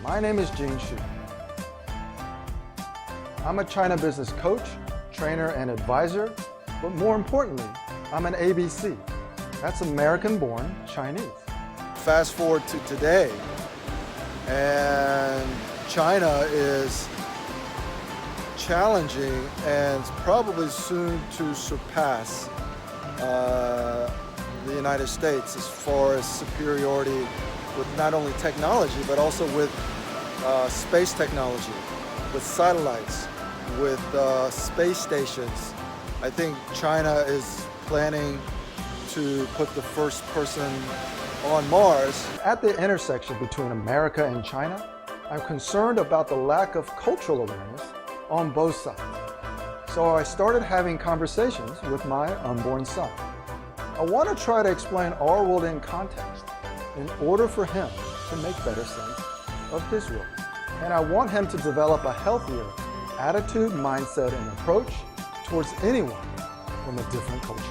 My name is Gene Hsu. I'm a China business coach, trainer, and advisor, but more importantly, I'm an ABC. That's American-born Chinese. Fast forward to today, and China is challenging and probably soon to surpass the United States as far as superiority with not only technology, but also with space technology, with satellites, with space stations. I think China is planning to put the first person on Mars. At the intersection between America and China, I'm concerned about the lack of cultural awareness on both sides. So I started having conversations with my unborn son. I want to try to explain our world in context in order for him to make better sense of his world. And I want him to develop a healthier attitude, mindset, and approach towards anyone from a different culture.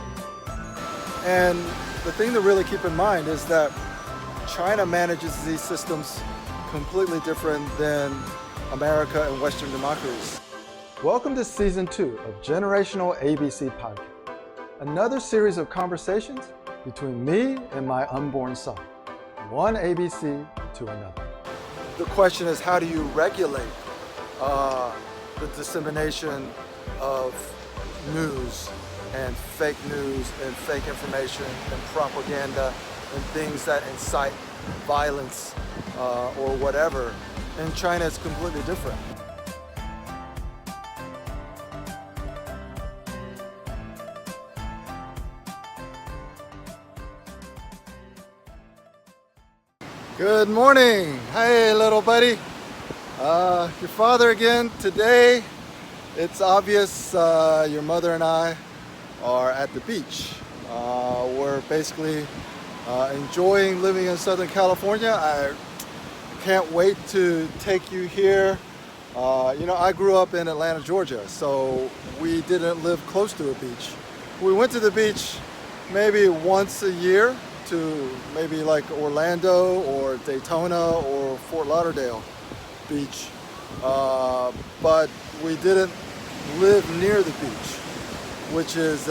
And the thing to really keep in mind is that China manages these systems completely different than America and Western democracies. Welcome to Season 2 of Generational ABC Podcast, another series of conversations between me and my unborn son, one ABC to another. The question is, how do you regulate the dissemination of news and fake information and propaganda and things that incite violence or whatever? In China, it's completely different. Good morning. Hey, little buddy. Your father again. Today, it's obvious your mother and I are at the beach. We're basically enjoying living in Southern California. I can't wait to take you here. I grew up in Atlanta, Georgia, so we didn't live close to a beach. We went to the beach maybe once a year to maybe like Orlando or Daytona or Fort Lauderdale Beach, but we didn't live near the beach, which is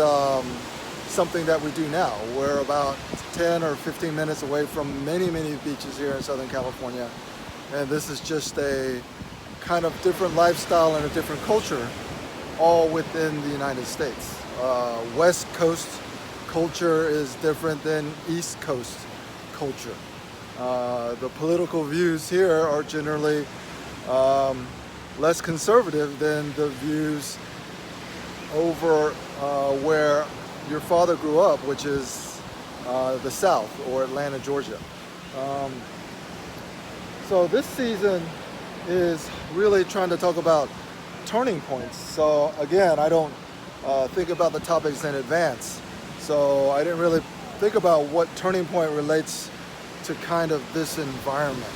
something that we do now. We're about 10 or 15 minutes away from many beaches here in Southern California, and this is just a kind of different lifestyle and a different culture all within the United States. West Coast culture is different than East Coast culture. The political views here are generally less conservative than the views over where your father grew up, which is the South or Atlanta, Georgia. So this season is really trying to talk about turning points. So again, I don't think about the topics in advance. So I didn't really think about what turning point relates to kind of this environment.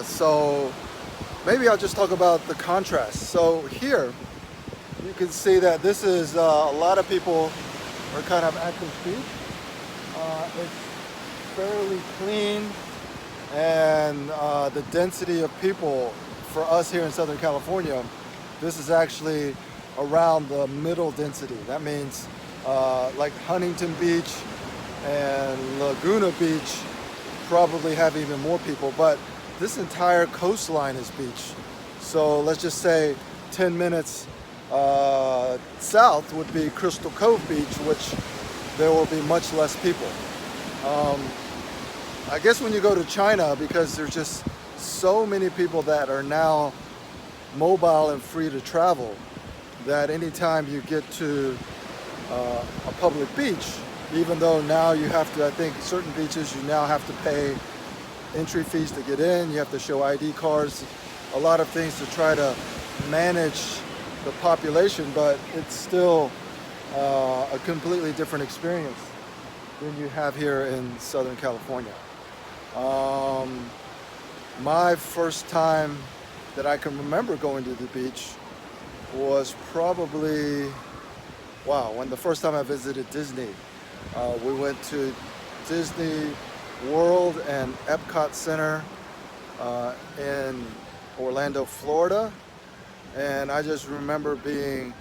So maybe I'll just talk about the contrast. So here, you can see that this is a lot of people are kind of at the beach. It's fairly clean, and the density of people for us here in Southern California, this is actually around the middle density. That means like Huntington Beach and Laguna Beach probably have even more people, but this entire coastline is beach. So let's just say 10 minutes south would be Crystal Cove Beach, which there will be much less people. I guess when you go to China, because there's just so many people that are now mobile and free to travel, that anytime you get to a public beach, even though now you have to, I think certain beaches you now have to pay entry fees to get in, you have to show ID cards, a lot of things to try to manage the population, but it's still a completely different experience than you have here in Southern California. My first time that I can remember going to the beach was probably, when the first time I visited Disney. We went to Disney World and Epcot Center in Orlando, Florida, and I just remember being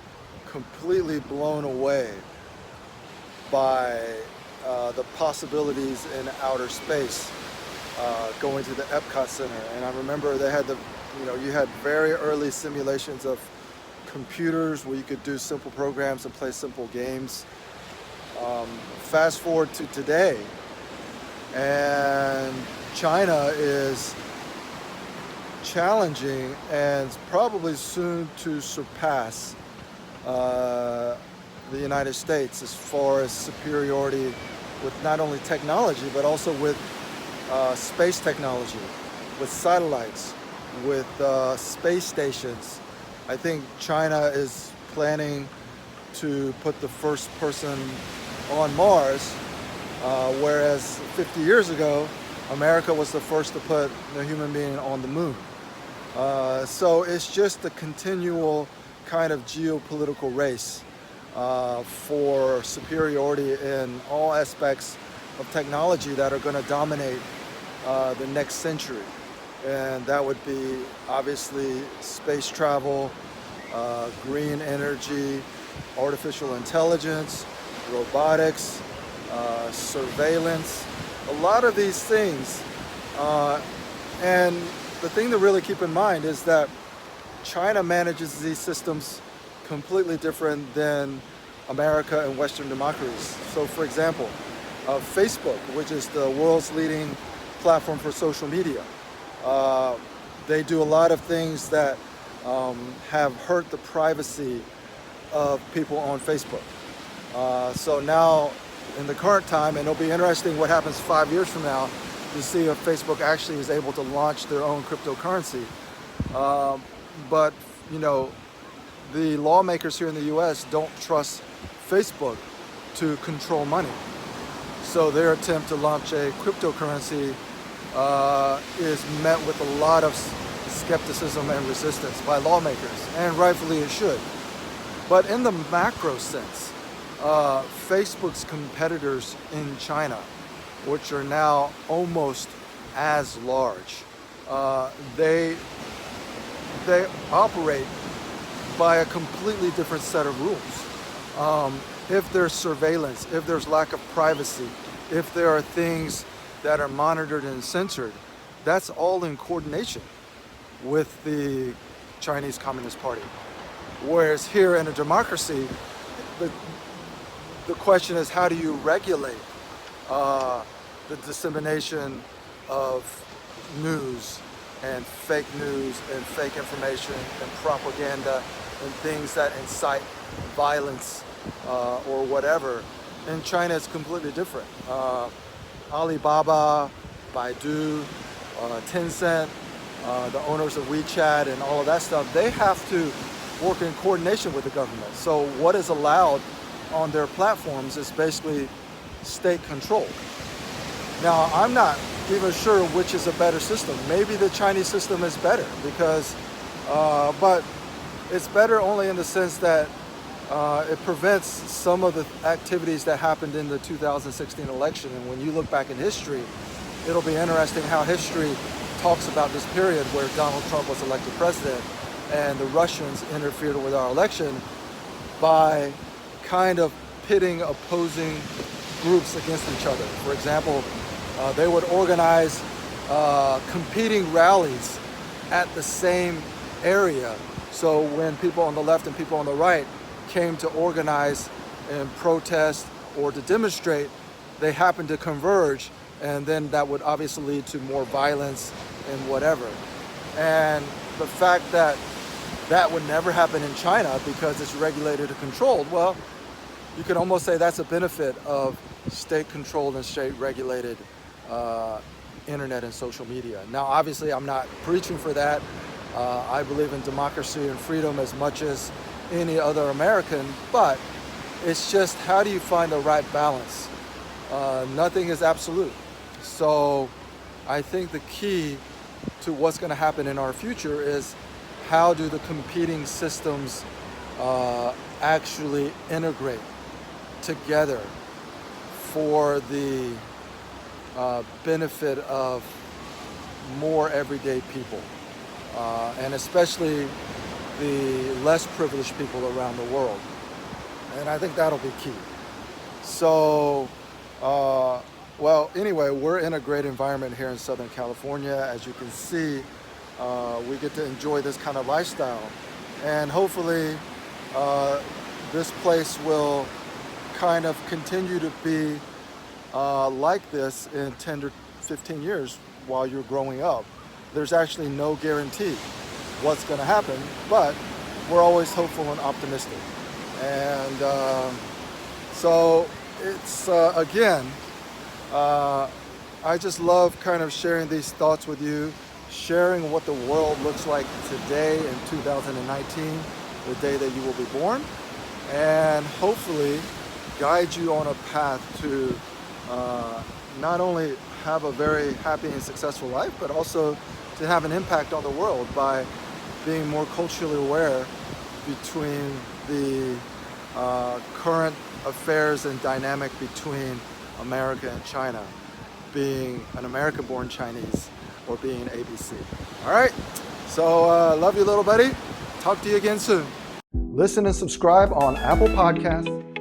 completely blown away by the possibilities in outer space, going to the Epcot Center. And I remember they had you had very early simulations of computers where you could do simple programs and play simple games. Fast forward to today, and China is challenging and probably soon to surpass the United States as far as superiority with not only technology but also with space technology, with satellites, with space stations. I think China is planning to put the first person on Mars, whereas 50 years ago, America was the first to put a human being on the moon. So it's just a continual kind of geopolitical race for superiority in all aspects of technology that are going to dominate the next century. And that would be obviously space travel, green energy, artificial intelligence, robotics, surveillance, a lot of these things. And the thing to really keep in mind is that China manages these systems completely different than America and Western democracies. So for example, Facebook, which is the world's leading platform for social media, they do a lot of things that have hurt the privacy of people on Facebook. So now in the current time, and it'll be interesting what happens 5 years from now to see if Facebook actually is able to launch their own cryptocurrency. But the lawmakers here in the US don't trust Facebook to control money. So their attempt to launch a cryptocurrency is met with a lot of skepticism and resistance by lawmakers, and rightfully it should. But in the macro sense, Facebook's competitors in China, which are now almost as large, they operate by a completely different set of rules. If there's surveillance, if there's lack of privacy, if there are things that are monitored and censored, that's all in coordination with the Chinese Communist Party. Whereas here in a democracy, the question is, how do you regulate the dissemination of news and fake information and propaganda and things that incite violence or whatever. In China, it's completely different. Alibaba, Baidu, Tencent, the owners of WeChat and all of that stuff, they have to work in coordination with the government. So what is allowed on their platforms is basically state control. Now, I'm not even sure which is a better system. Maybe the Chinese system is better because, but it's better only in the sense that it prevents some of the activities that happened in the 2016 election. And when you look back in history, it'll be interesting how history talks about this period where Donald Trump was elected president and the Russians interfered with our election by kind of pitting opposing groups against each other. For example, they would organize competing rallies at the same area. So when people on the left and people on the right came to organize and protest or to demonstrate, they happened to converge, and then that would obviously lead to more violence and whatever. And the fact that that would never happen in China because it's regulated and controlled, well, you could almost say that's a benefit of state-controlled and state-regulated internet and social media. Now, obviously, I'm not preaching for that. I believe in democracy and freedom as much as any other American, but it's just how do you find the right balance? Nothing is absolute. So I think the key to what's going to happen in our future is how do the competing systems actually integrate together for the benefit of more everyday people, and especially the less privileged people around the world. And I think that'll be key. So, well, anyway, we're in a great environment here in Southern California. As you can see, we get to enjoy this kind of lifestyle. And hopefully, this place will kind of continue to be like this in 10 to 15 years while you're growing up. There's actually no guarantee what's going to happen, but we're always hopeful and optimistic. And so it's, again, I just love kind of sharing these thoughts with you, sharing what the world looks like today in 2019, the day that you will be born, and hopefully guide you on a path to not only have a very happy and successful life, but also to have an impact on the world by being more culturally aware between the current affairs and dynamic between America and China, being an American-born Chinese or being ABC. All right, so love you, little buddy. Talk to you again soon. Listen and subscribe on Apple Podcasts,